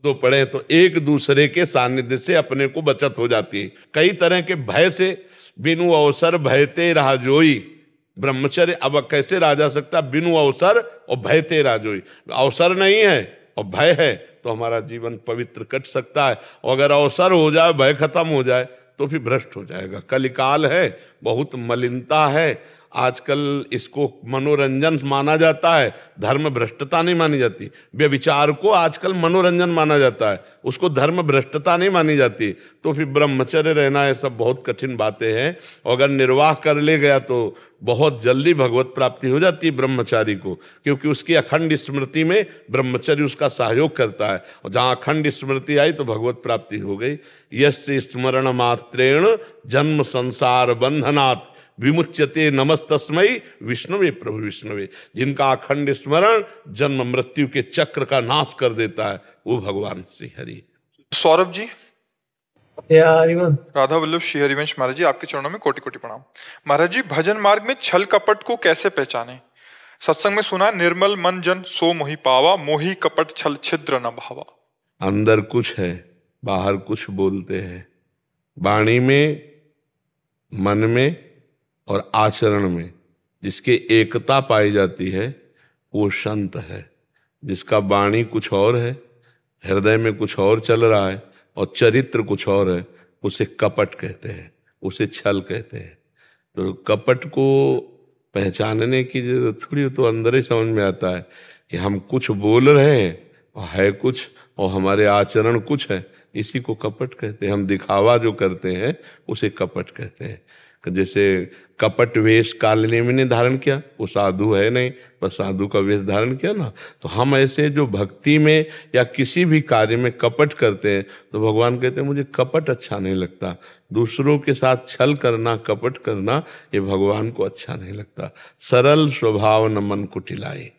दो पढ़े तो एक दूसरे के सानिध्य से अपने को बचत हो जाती है। कई तरह के भय से, बिनु अवसर भयते राजोई, ब्रह्मचर्य अब कैसे रहा जा सकता? बिनु अवसर और भयते राजोई। अवसर नहीं है और भय है तो हमारा जीवन पवित्र कट सकता है, और अगर अवसर हो जाए, भय खत्म हो जाए तो फिर भ्रष्ट हो जाएगा। कलिकाल है, बहुत मलिनता है। आजकल इसको मनोरंजन माना जाता है, धर्म भ्रष्टता नहीं मानी जाती। व्यभिचार को आजकल मनोरंजन माना जाता है, उसको धर्म भ्रष्टता नहीं मानी जाती। तो फिर ब्रह्मचर्य रहना, ये सब बहुत कठिन बातें हैं। और अगर निर्वाह कर ले गया तो बहुत जल्दी भगवत प्राप्ति हो जाती है ब्रह्मचारी को, क्योंकि उसकी अखंड स्मृति में ब्रह्मचर्य उसका सहयोग करता है। और जहाँ अखंड स्मृति आई तो भगवत प्राप्ति हो गई। यस्य स्मरण मात्रेण जन्म संसार बंधनात् विमुच्यते नमस्तस्मै विष्णुवे प्रभु विष्णुवे। जिनका अखंड स्मरण जन्म मृत्यु के चक्र का नाश कर देता है, वो भगवान श्री हरि। सौरभ जी, राधा वल्लभ श्री हरिवंश महाराज जी, आपके चरणों में कोटि कोटि प्रणाम। महाराज जी, भजन मार्ग में छल कपट को कैसे पहचाने? सत्संग में सुना, निर्मल मन जन सो मोहि पावा, मोहि कपट छल छिद्र न भावा। अंदर कुछ है, बाहर कुछ बोलते हैं। वाणी में, मन में और आचरण में जिसके एकता पाई जाती है वो संत है। जिसका वाणी कुछ और है, हृदय में कुछ और चल रहा है और चरित्र कुछ और है, उसे कपट कहते हैं, उसे छल कहते हैं। तो कपट को पहचानने की जरूरत थोड़ी, तो अंदर ही समझ में आता है कि हम कुछ बोल रहे हैं और है कुछ, और हमारे आचरण कुछ है, इसी को कपट कहते हैं। हम दिखावा जो करते हैं उसे कपट कहते हैं। जैसे कपट वेश कालिनेमि ने धारण किया, वो साधु है नहीं, पर साधु का वेश धारण किया ना। तो हम ऐसे जो भक्ति में या किसी भी कार्य में कपट करते हैं, तो भगवान कहते हैं मुझे कपट अच्छा नहीं लगता। दूसरों के साथ छल करना, कपट करना, ये भगवान को अच्छा नहीं लगता। सरल स्वभाव न मन कुटिलाई।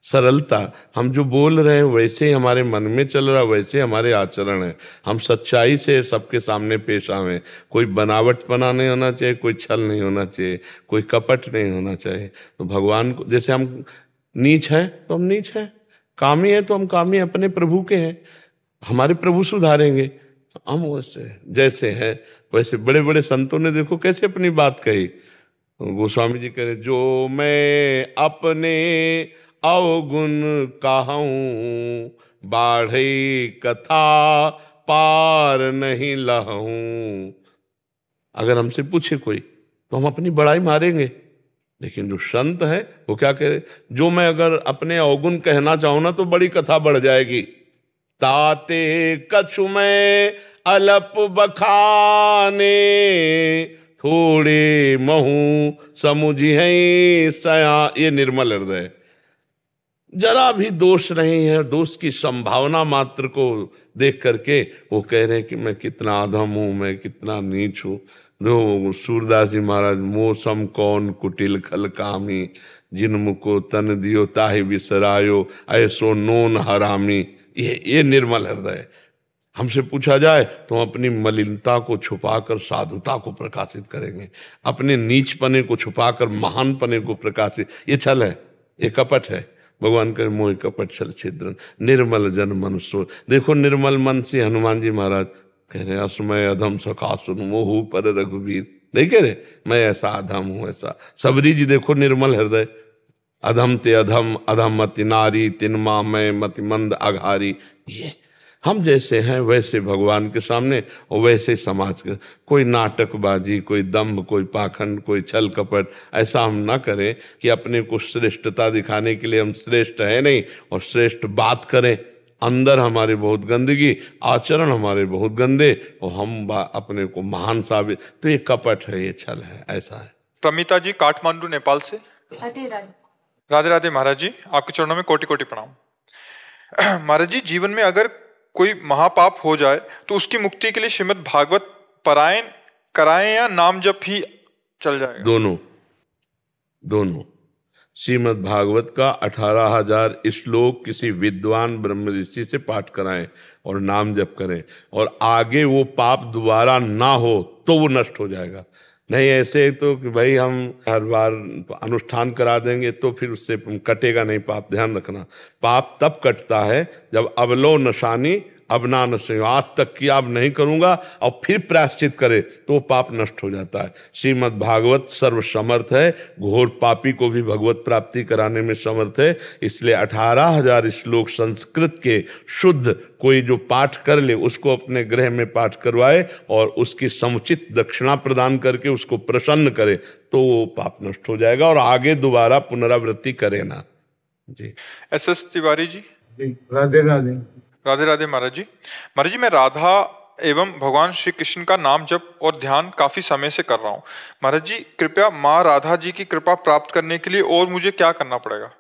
सरलता, हम जो बोल रहे हैं वैसे ही हमारे मन में चल रहा, वैसे हमारे आचरण है। हम सच्चाई से सबके सामने पेश आवें। कोई बनावटपना नहीं होना चाहिए, कोई छल नहीं होना चाहिए, कोई कपट नहीं होना चाहिए। तो भगवान को, जैसे हम नीच हैं तो हम नीच हैं, कामी हैं तो हम कामी अपने प्रभु के हैं। हमारे प्रभु सुधारेंगे, हम वैसे जैसे हैं वैसे। बड़े बड़े संतों ने देखो कैसे अपनी बात कही। गोस्वामी जी कह रहे, जो मैं अपने अवगुण कहूँ, बाढ़े कथा पार नहीं लहूँ। अगर हमसे पूछे कोई तो हम अपनी बड़ाई मारेंगे, लेकिन जो संत है वो क्या कह रहे, जो मैं अगर अपने अवगुण कहना चाहूँ ना तो बड़ी कथा बढ़ जाएगी। ताते कछु मैं अलप बखाने, थोड़े महू समुझी है सया। ये निर्मल हृदय, जरा भी दोष नहीं है, दोष की संभावना मात्र को देख करके वो कह रहे हैं कि मैं कितना अधम हूँ, मैं कितना नीच हूँ। जो सूरदास जी महाराज, मोसम कौन कुटिल खल कामी, जिन को तन दियो ताहि बिसरायो, ऐसो नोन हरामी। ये निर्मल हृदय। हमसे पूछा जाए तो हम अपनी मलिनता को छुपाकर साधुता को प्रकाशित करेंगे, अपने नीचपने को छुपाकर महानपने को प्रकाशित। ये छल है, ये कपट है। भगवान करे मोह कपट छल छिद्रन, निर्मल जन मन सो। देखो निर्मल मन से हनुमान जी महाराज कह रहे, असमय अधम सखा सुन मोहू पर रघुवीर। नहीं कह रहे मैं ऐसा अधम हूं, ऐसा। सबरी जी देखो निर्मल हृदय, अधम ते अधम अधम मति नारी, तिनमा मैं मति मंद अघारी। ये हम जैसे हैं वैसे भगवान के सामने और वैसे समाज के। कोई नाटकबाजी, कोई दंभ, कोई पाखंड, कोई छल कपट, ऐसा हम ना करें कि अपने को श्रेष्ठता दिखाने के लिए हम श्रेष्ठ है नहीं और श्रेष्ठ बात करें। अंदर हमारे बहुत गंदगी, आचरण हमारे बहुत गंदे, और हम अपने को महान साबित। तो ये कपट है, ये छल है, ऐसा है। प्रमिता जी, काठमांडू नेपाल से। राधे राधे महाराज जी, आपके चरणों में कोटि कोटि प्रणाम। महाराज जी, जीवन में अगर कोई महापाप हो जाए तो उसकी मुक्ति के लिए श्रीमद् भागवत पारायण कराएं या नाम जप ही चल जाएगा? दोनों। श्रीमद् भागवत का 18,000 श्लोक किसी विद्वान ब्रह्म ऋषि से पाठ कराएं और नाम जप करें, और आगे वो पाप दोबारा ना हो तो वो नष्ट हो जाएगा। नहीं ऐसे तो कि भाई हम हर बार अनुष्ठान करा देंगे तो फिर उससे कटेगा नहीं पाप। ध्यान रखना, पाप तब कटता है जब अवलो नशानी अब ना नशे, आज तक किया अब नहीं करूंगा, और फिर प्रायश्चित करे तो वो पाप नष्ट हो जाता है। श्रीमद् भागवत सर्वसमर्थ है, घोर पापी को भी भगवत प्राप्ति कराने में समर्थ है। इसलिए 18,000 श्लोक संस्कृत के शुद्ध कोई जो पाठ कर ले उसको अपने गृह में पाठ करवाए और उसकी समुचित दक्षिणा प्रदान करके उसको प्रसन्न करे तो वो पाप नष्ट हो जाएगा और आगे दोबारा पुनरावृत्ति करे ना। जी। SS तिवारी जी। राधे राधे। राधे राधे महाराज जी। महाराज जी, मैं राधा एवं भगवान श्री कृष्ण का नाम जप और ध्यान काफी समय से कर रहा हूँ। महाराज जी, कृपया माँ राधा जी की कृपा प्राप्त करने के लिए और मुझे क्या करना पड़ेगा?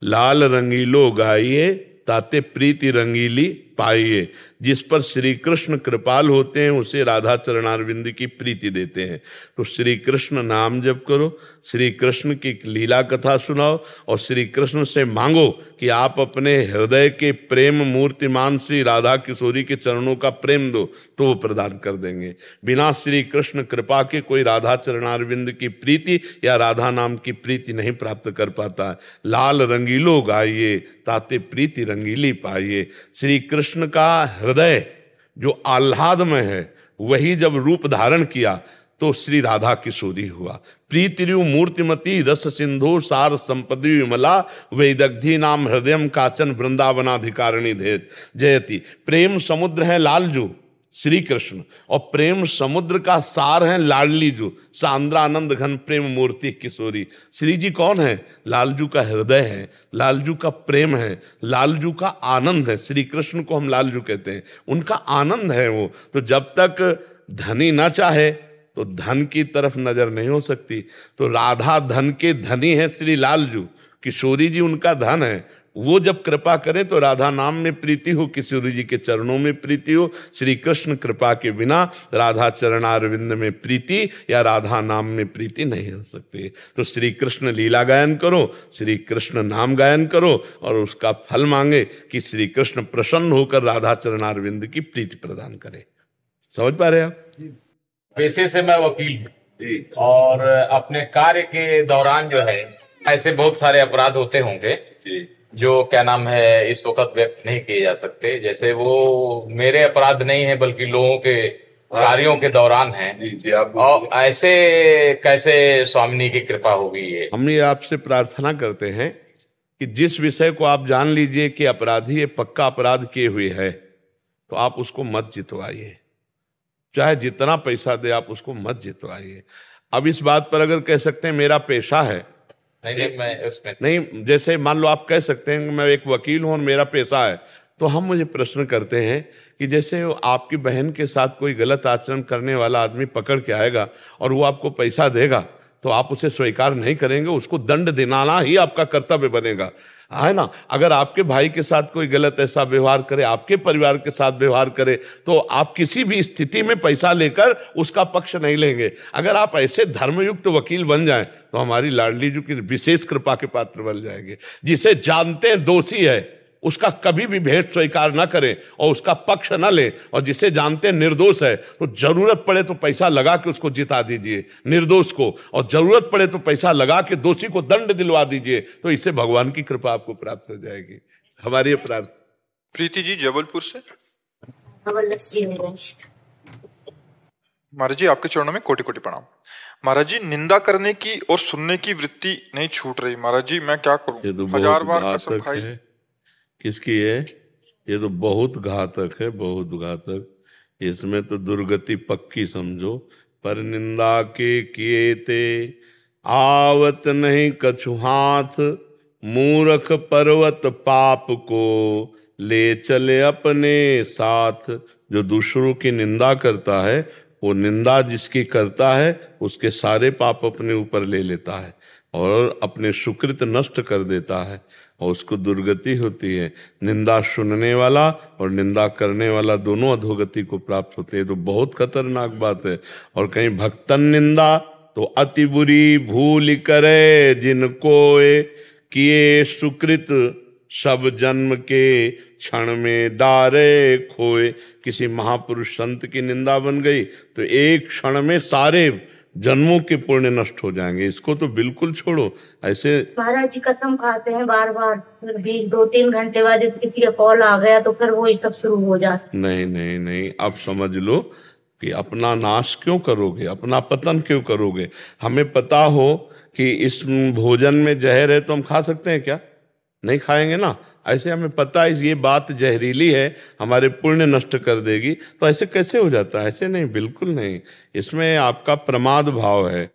लाल रंगीलो गाइए ताते प्रीति रंगीली पाइए। जिस पर श्री कृष्ण कृपाल होते हैं उसे राधा चरणारविंद की प्रीति देते हैं। तो श्री कृष्ण नाम जप करो, श्री कृष्ण की लीला कथा सुनाओ और श्री कृष्ण से मांगो कि आप अपने हृदय के प्रेम मूर्तिमान श्री राधा किशोरी के चरणों का प्रेम दो, तो वो प्रदान कर देंगे। बिना श्री कृष्ण कृपा के कोई राधा चरणारविंद की प्रीति या राधा नाम की प्रीति नहीं प्राप्त कर पाता है। लाल रंगीलो गाइए ताते प्रीति रंगीली पाइए। श्री कृष्ण का हृदय जो आह्लाद में है वही जब रूप धारण किया तो श्री राधा किशोरी हुआ। प्रीतिरु मूर्तिमती रस सिंधु सार संपदि विमला वैदग्धी नाम हृदयम काचन वृंदावनाधिकारिणी जयति। प्रेम समुद्र है लालजू श्री कृष्ण और प्रेम समुद्र का सार है लाडली जू, सांद्रानंद घन प्रेम मूर्ति किशोरी। श्री जी कौन है? लालजू का हृदय है, लालजू का प्रेम है, लालजू का आनंद है। श्री कृष्ण को हम लालजू कहते हैं, उनका आनंद है वो। तो जब तक धनी ना चाहे तो धन की तरफ नजर नहीं हो सकती। तो राधा धन के धनी है श्री लालजू, किशोरी जी उनका धन है। वो जब कृपा करें तो राधा नाम में प्रीति हो, किशोरी जी के चरणों में प्रीति हो। श्री कृष्ण कृपा के बिना राधा चरणारविंद में प्रीति या राधा नाम में प्रीति नहीं हो सकती। तो श्री कृष्ण लीला गायन करो, श्री कृष्ण नाम गायन करो और उसका फल मांगे कि श्री कृष्ण प्रसन्न होकर राधा चरणारविंद की प्रीति प्रदान करे। समझ पा रहे आप? पेशे से मैं वकील हूँ और अपने कार्य के दौरान जो है ऐसे बहुत सारे अपराध होते होंगे जो क्या नाम है इस वक्त व्यक्त नहीं किए जा सकते। जैसे वो मेरे अपराध नहीं है बल्कि लोगों के कार्यों के दौरान है। और ऐसे कैसे स्वामिनी की कृपा होगी? ये हम ये आपसे प्रार्थना करते हैं कि जिस विषय को आप जान लीजिए कि अपराधी पक्का अपराध किए हुए है तो आप उसको मत जितवाइए, चाहे जितना पैसा दे आप उसको मत जितवाइए। अब इस बात पर अगर कह सकते हैं मेरा पेशा है, नहीं मैं उसमें नहीं, जैसे मान लो आप कह सकते हैं कि मैं एक वकील हूं और मेरा पेशा है, तो हम मुझे प्रश्न करते हैं कि जैसे आपकी बहन के साथ कोई गलत आचरण करने वाला आदमी पकड़ के आएगा और वो आपको पैसा देगा तो आप उसे स्वीकार नहीं करेंगे, उसको दंड दिलाना ही आपका कर्तव्य बनेगा, है ना। अगर आपके भाई के साथ कोई गलत ऐसा व्यवहार करे, आपके परिवार के साथ व्यवहार करे, तो आप किसी भी स्थिति में पैसा लेकर उसका पक्ष नहीं लेंगे। अगर आप ऐसे धर्मयुक्त वकील बन जाएं तो हमारी लाडली जी की विशेष कृपा के पात्र बन जाएंगे। जिसे जानते हैं दोषी है उसका कभी भी भेंट स्वीकार न करें और उसका पक्ष न लें, और जिसे जानते हैं निर्दोष है तो जरूरत पड़े तो पैसा लगा के उसको जिता दीजिए निर्दोष को, और जरूरत पड़े तो पैसा लगा के दोषी को दंड दिलवा दीजिए। तो इससे भगवान की कृपा आपको प्राप्त हो जाएगी। हमारी प्रार्थना। प्रीति जी जबलपुर से। महाराज जी, आपके चरणों में कोटि कोटि प्रणाम। महाराज जी, निंदा करने की और सुनने की वृत्ति नहीं छूट रही। महाराज जी, मैं क्या करूं? 1000 बार कसम खाई। किसकी है? ये तो बहुत घातक है, बहुत घातक। इसमें तो दुर्गति पक्की समझो। पर निंदा के किए ते आवत नहीं कछु हाथ, मूर्ख पर्वत पाप को ले चले अपने साथ। जो दूसरों की निंदा करता है वो निंदा जिसकी करता है उसके सारे पाप अपने ऊपर ले लेता है और अपने सुकृत नष्ट कर देता है और उसको दुर्गति होती है। निंदा सुनने वाला और निंदा करने वाला दोनों अधोगति को प्राप्त होते हैं। तो बहुत खतरनाक बात है। और कहीं भक्तन निंदा तो अति बुरी भूल करे, जिनको किए सुकृत सब जन्म के क्षण में डारे खोए। किसी महापुरुष संत की निंदा बन गई तो एक क्षण में सारे जन्मों के पुण्य नष्ट हो जाएंगे। इसको तो बिल्कुल छोड़ो। ऐसे महाराज जी कसम खाते हैं बार बार, फिर भी 2-3 घंटे बाद जैसे किसी का कॉल आ गया तो फिर वही सब शुरू हो जाता। नहीं नहीं नहीं, आप समझ लो कि अपना नाश क्यों करोगे, अपना पतन क्यों करोगे। हमें पता हो कि इस भोजन में जहर है तो हम खा सकते हैं क्या? नहीं खाएंगे ना। ऐसे हमें पता है ये बात जहरीली है, हमारे पुण्य नष्ट कर देगी, तो ऐसे कैसे हो जाता है? ऐसे नहीं, बिल्कुल नहीं। इसमें आपका प्रमाद भाव है।